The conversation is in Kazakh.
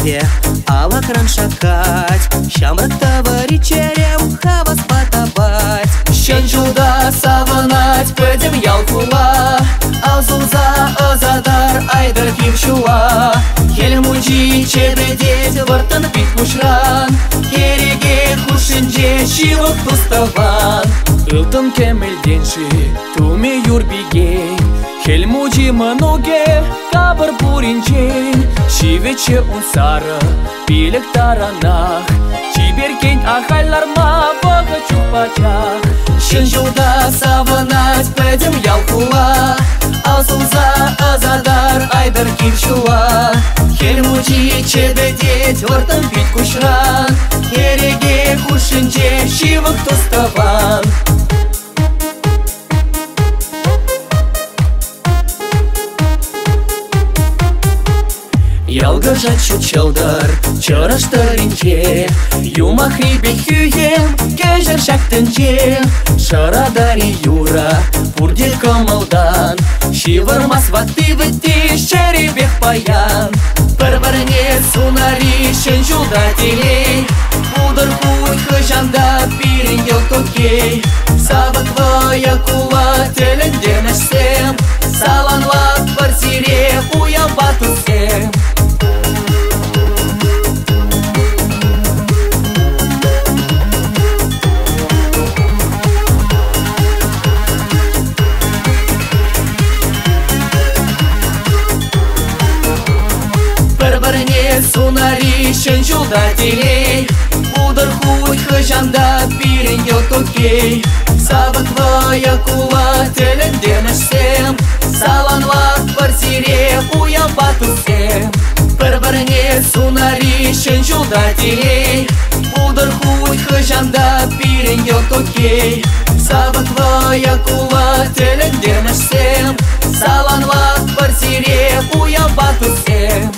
Ке алакран шакать, Шамрактава ричерем хавас потабать. Щен жуда саванать, пөдем ялкула, Алзулза озадар айдар кившуа. Хельмунжи чебедет вартан пит мушран, Кереге хушинже шивок туставан. Ылтым кемелденши туме юрбиге, Хельмунжи мануге кабар пуринчен. Шивече унсара пилек таранах, Чиберкень ахайлар ма бога чупачах. Щен жуда саванать, пөдем ялкула, Алзулза азадар айдар кившуа. Хельмунжи чебедет вартан пит кушран, Кереге хушинже шивок туставан. Ялгажат чучелдар, чораштаринче, Юмахри бехюем, кежер шактенче. Шарадари юра, пурдил камалдан, Шивармас ваты вытиш, черебех паян. Парварне сунари, шенжуда телей, Удар хуй хыжанда, пирингел токей. Сава твоя кула, теленденешсем, Саланла в квартире, уям батусем. Сунари шенжуда телей, Удар хуй хыжанда, пирингел токей. Сава твоя кула, теленденешсем, Саланла в квартире, уям батусем. Парварне сунари шенжуда телей, Удар хуй хыжанда, пирингел токей. Сава твоя кула, теленденешсем, Саланла в квартире, уям батусем.